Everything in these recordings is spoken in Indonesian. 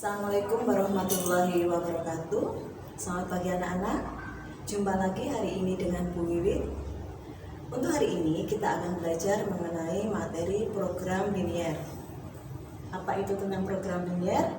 Assalamualaikum warahmatullahi wabarakatuh. Selamat pagi anak-anak. Jumpa lagi hari ini dengan Bu Wiwit. Untuk hari ini kita akan belajar mengenai materi program linier. Apa itu tentang program linier?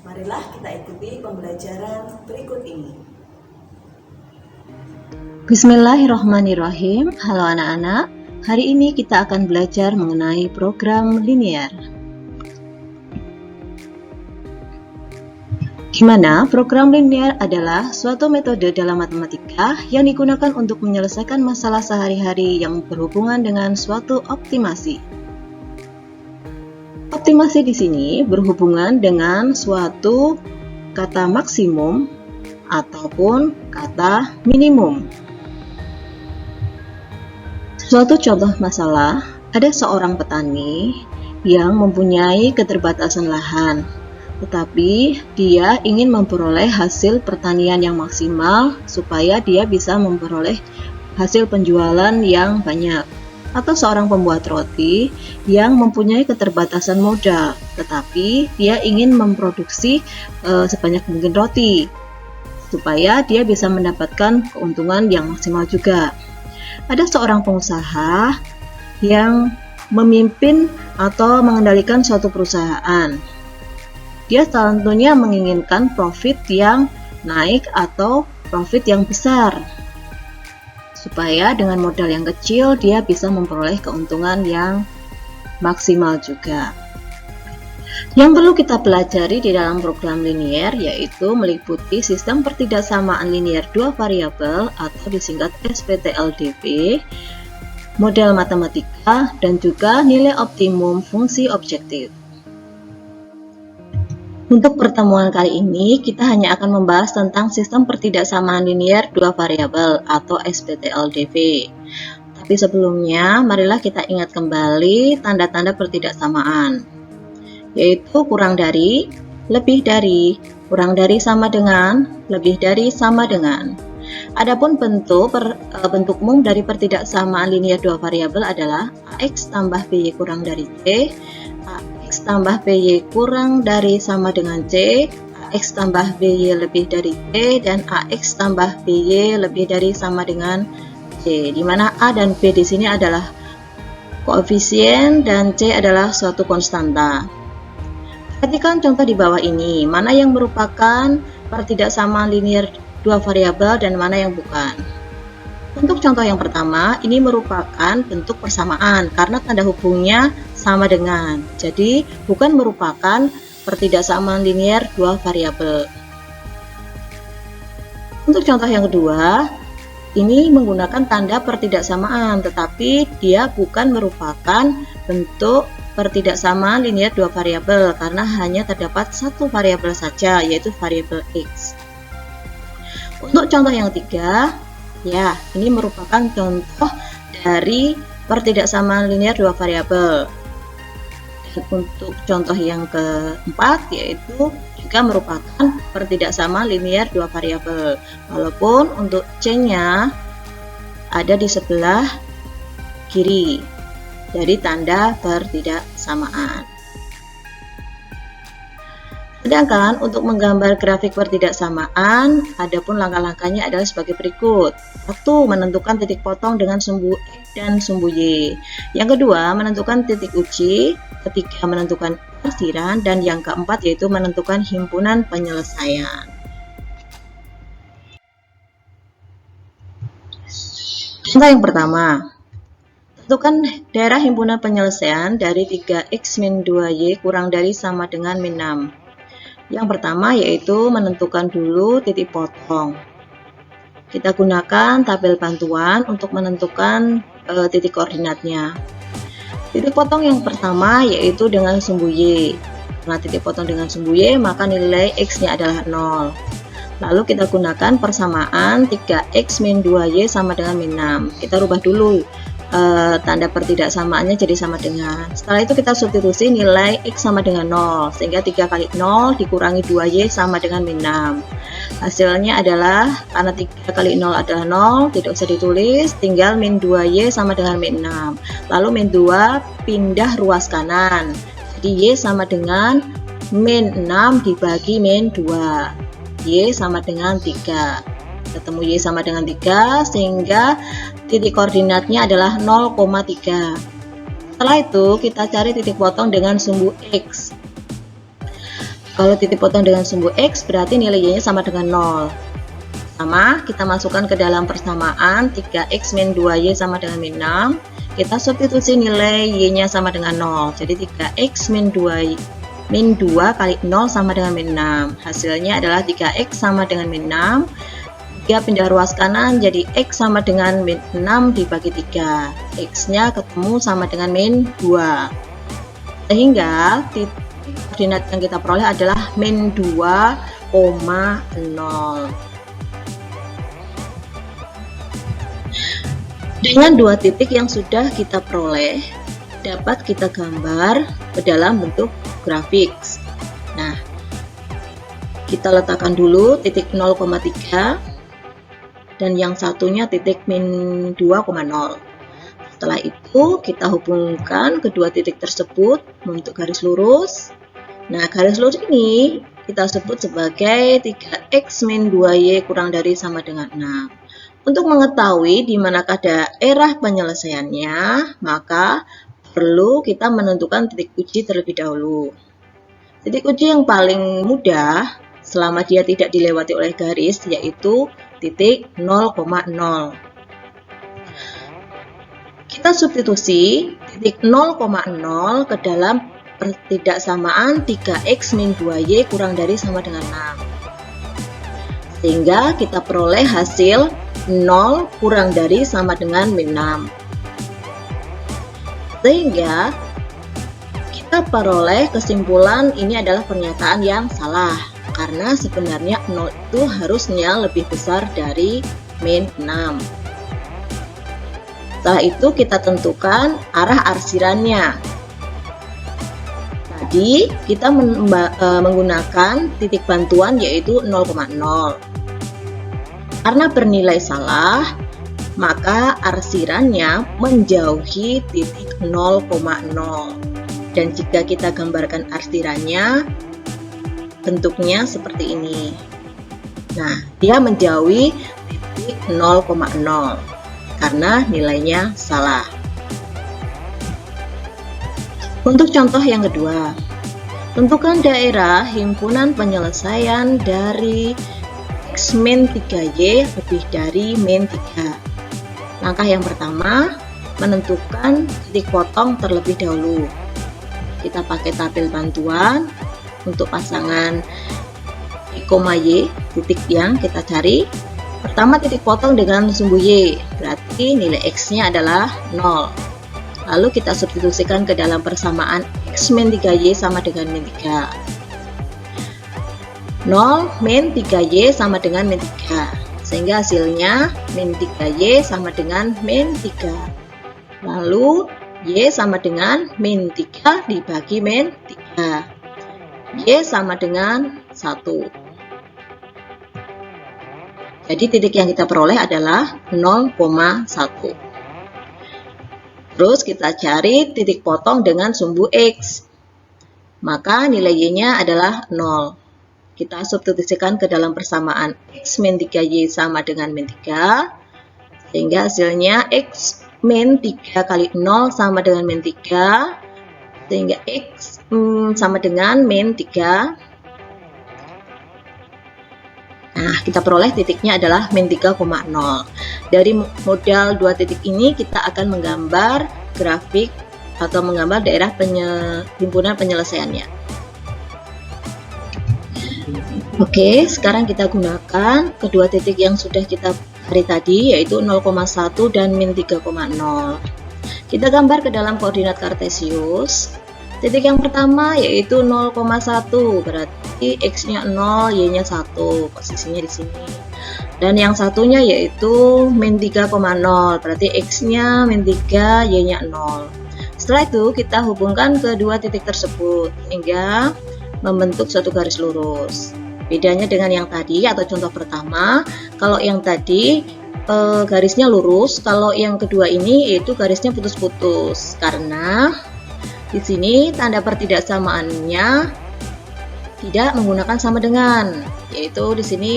Marilah kita ikuti pembelajaran berikut ini. Bismillahirrahmanirrahim. Halo anak-anak. Hari ini kita akan belajar mengenai program linier. Gimana? Program linier adalah suatu metode dalam matematika yang digunakan untuk menyelesaikan masalah sehari-hari yang berhubungan dengan suatu optimasi. Optimasi di sini berhubungan dengan suatu kata maksimum ataupun kata minimum. Suatu contoh masalah, ada seorang petani yang mempunyai keterbatasan lahan. Tetapi dia ingin memperoleh hasil pertanian yang maksimal supaya dia bisa memperoleh hasil penjualan yang banyak. Atau seorang pembuat roti yang mempunyai keterbatasan modal, tetapi dia ingin memproduksi sebanyak mungkin roti supaya dia bisa mendapatkan keuntungan yang maksimal juga. Ada seorang pengusaha yang memimpin atau mengendalikan suatu perusahaan. Dia tentunya menginginkan profit yang naik atau profit yang besar, supaya dengan modal yang kecil dia bisa memperoleh keuntungan yang maksimal juga. Yang perlu kita pelajari di dalam program linier yaitu meliputi sistem pertidaksamaan linier dua variabel atau disingkat SPTLDV, model matematika, dan juga nilai optimum fungsi objektif. Untuk pertemuan kali ini, kita hanya akan membahas tentang sistem pertidaksamaan linier dua variabel atau SPTLDV. Tapi sebelumnya, marilah kita ingat kembali tanda-tanda pertidaksamaan, yaitu kurang dari, lebih dari, kurang dari sama dengan, lebih dari sama dengan. Adapun bentuk umum dari pertidaksamaan linier dua variabel adalah AX tambah BY kurang dari C, AX tambah BY kurang dari sama dengan C, AX tambah BY lebih dari C, dan AX tambah BY lebih dari sama dengan C, di mana A dan B di sini adalah koefisien dan C adalah suatu konstanta. Perhatikan contoh di bawah ini, mana yang merupakan pertidaksamaan linier dua variabel dan mana yang bukan. Untuk contoh yang pertama, ini merupakan bentuk persamaan karena tanda hubungnya sama dengan. Jadi, bukan merupakan pertidaksamaan linier dua variabel. Untuk contoh yang kedua, ini menggunakan tanda pertidaksamaan, tetapi dia bukan merupakan bentuk pertidaksamaan linier dua variabel karena hanya terdapat satu variabel saja, yaitu variabel X. Untuk contoh yang ketiga, ya, ini merupakan contoh dari pertidaksamaan linier dua variabel. Dan untuk contoh yang keempat, yaitu juga merupakan pertidaksamaan linier dua variabel, walaupun untuk C-nya ada di sebelah kiri dari tanda pertidaksamaan. Sedangkan untuk menggambar grafik pertidaksamaan, adapun langkah-langkahnya adalah sebagai berikut. 1. Menentukan titik potong dengan sumbu X dan sumbu Y. Yang kedua, menentukan titik uji. Ketiga, menentukan arsiran. Dan yang keempat yaitu menentukan himpunan penyelesaian. Contoh yang pertama, tentukan daerah himpunan penyelesaian dari 3X min 2Y kurang dari sama dengan min 6. Yang pertama yaitu menentukan dulu titik potong. Kita gunakan tabel bantuan untuk menentukan titik koordinatnya. Titik potong yang pertama yaitu dengan sumbu Y. Karena titik potong dengan sumbu Y, maka nilai X-nya adalah 0. Lalu kita gunakan persamaan 3X min 2Y sama dengan min 6. Kita rubah dulu tanda pertidaksamaannya jadi sama dengan. Setelah itu kita substitusi nilai X sama dengan 0, sehingga 3 kali 0 dikurangi 2Y sama dengan min 6. Hasilnya adalah, karena 3 kali 0 adalah 0, tidak usah ditulis, tinggal min 2Y sama dengan min 6. Lalu min 2 pindah ruas kanan, jadi Y sama dengan min 6 dibagi min 2, Y sama dengan 3. Ketemu Y sama dengan 3, sehingga titik koordinatnya adalah 0,3. Setelah itu kita cari titik potong dengan sumbu X. Kalau titik potong dengan sumbu X berarti nilai Y-nya sama dengan 0. Sama, kita masukkan ke dalam persamaan 3X min 2Y sama dengan min 6. Kita substitusi nilai Y-nya sama dengan 0. Jadi 3X min 2 kali 0 sama dengan min 6. Hasilnya adalah 3X sama dengan min 6. 3 pindah ruas kanan jadi X sama dengan min 6 dibagi 3. X-nya ketemu sama dengan min 2. Sehingga titik koordinat yang kita peroleh adalah min 2,0. Dengan dua titik yang sudah kita peroleh, dapat kita gambar ke dalam bentuk grafik. Nah, kita letakkan dulu titik 0,3 dan yang satunya titik min 2,0. Setelah itu kita hubungkan kedua titik tersebut membentuk garis lurus. Nah, garis lurus ini kita sebut sebagai 3X min 2Y kurang dari sama dengan 6. Untuk mengetahui di manakah daerah penyelesaiannya, maka perlu kita menentukan titik uji terlebih dahulu. Titik uji yang paling mudah selama dia tidak dilewati oleh garis yaitu titik 0,0. Kita substitusi titik 0,0 ke dalam pertidaksamaan 3X min 2Y kurang dari sama dengan 6. Sehingga kita peroleh hasil 0 kurang dari sama dengan min 6. Sehingga kita peroleh kesimpulan ini adalah pernyataan yang salah, karena sebenarnya 0 itu harusnya lebih besar dari min 6. Setelah itu kita tentukan arah arsirannya. Tadi kita menggunakan titik bantuan yaitu 0,0. Karena bernilai salah, maka arsirannya menjauhi titik 0,0. Dan jika kita gambarkan arsirannya, bentuknya seperti ini. Nah, dia menjauhi titik 0,0 karena nilainya salah. Untuk contoh yang kedua, tentukan daerah himpunan penyelesaian dari X min 3Y lebih dari min 3. Langkah yang pertama, menentukan titik potong terlebih dahulu. Kita pakai tabel bantuan untuk pasangan Y, titik yang kita cari. Pertama titik potong dengan sumbu Y, berarti nilai X-nya adalah 0. Lalu kita substitusikan ke dalam persamaan X min 3Y sama dengan min 3. 0 min 3Y sama dengan min 3, sehingga hasilnya min 3Y sama dengan min 3. Lalu Y sama dengan min 3 dibagi min 3. Y sama dengan 1. Jadi titik yang kita peroleh adalah 0,1. Terus kita cari titik potong dengan sumbu X. Maka nilai Y-nya adalah 0. Kita substitusikan ke dalam persamaan X min 3Y sama dengan min 3, sehingga hasilnya X min 3 kali 0 sama dengan min 3, sehingga X sama dengan min 3. Nah, kita peroleh titiknya adalah min 3,0. Dari modal dua titik ini kita akan menggambar grafik atau menggambar daerah himpunan penyelesaiannya. Oke, sekarang kita gunakan kedua titik yang sudah kita cari tadi, yaitu 0,1 dan min 3,0. Kita gambar ke dalam koordinat kartesius. Titik yang pertama yaitu 0,1, berarti X-nya 0, Y-nya 1, posisinya di sini. Dan yang satunya yaitu min 3,0, berarti X-nya min 3, Y-nya 0. Setelah itu kita hubungkan kedua titik tersebut hingga membentuk suatu garis lurus. Bedanya dengan yang tadi atau contoh pertama, kalau yang tadi garisnya lurus, kalau yang kedua ini yaitu garisnya putus-putus, karena di sini tanda pertidaksamaannya tidak menggunakan sama dengan, yaitu di sini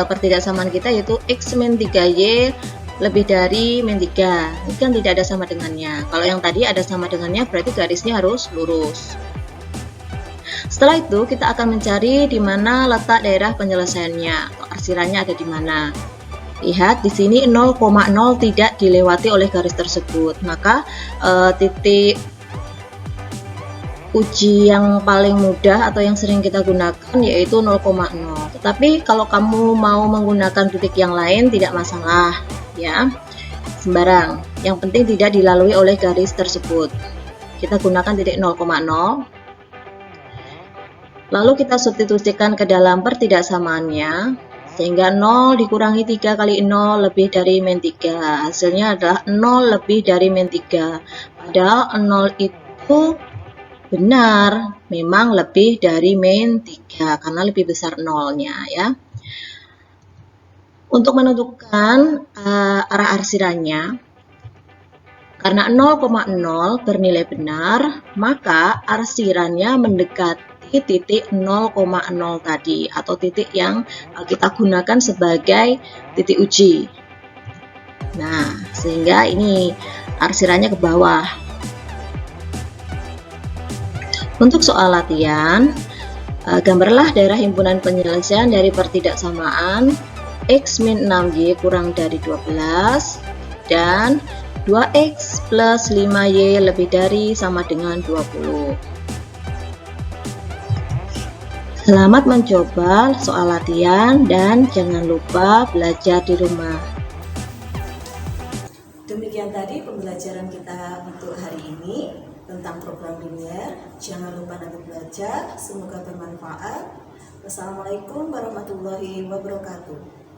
pertidaksamaan kita yaitu X min 3Y lebih dari min 3. Ini kan tidak ada sama dengannya. Kalau yang tadi ada sama dengannya berarti garisnya harus lurus. Setelah itu kita akan mencari di mana letak daerah penyelesaiannya atau arsirannya ada di mana. Lihat di sini 0,0 tidak dilewati oleh garis tersebut, maka titik uji yang paling mudah atau yang sering kita gunakan yaitu 0,0. Tetapi kalau kamu mau menggunakan titik yang lain tidak masalah ya, sembarang. Yang penting tidak dilalui oleh garis tersebut. Kita gunakan titik 0,0. Lalu kita substitusikan ke dalam pertidaksamaannya, sehingga 0 dikurangi 3 kali 0 lebih dari min 3. Hasilnya adalah 0 lebih dari min 3. Padahal 0 itu benar, memang lebih dari min 3 karena lebih besar 0-nya ya. Untuk menentukan arah arsirannya, karena 0,0 bernilai benar, maka arsirannya mendekati titik 0,0 tadi atau titik yang kita gunakan sebagai titik uji. Nah, sehingga ini arsirannya ke bawah. Untuk soal latihan, gambarlah daerah himpunan penyelesaian dari pertidaksamaan X min 6Y kurang dari 12 dan 2X plus 5Y lebih dari sama dengan 20. Selamat mencoba soal latihan dan jangan lupa belajar di rumah. Demikian tadi pembelajaran kita untuk hari ini tentang program linear. Jangan lupa nanti belajar, semoga bermanfaat. Wassalamualaikum warahmatullahi wabarakatuh.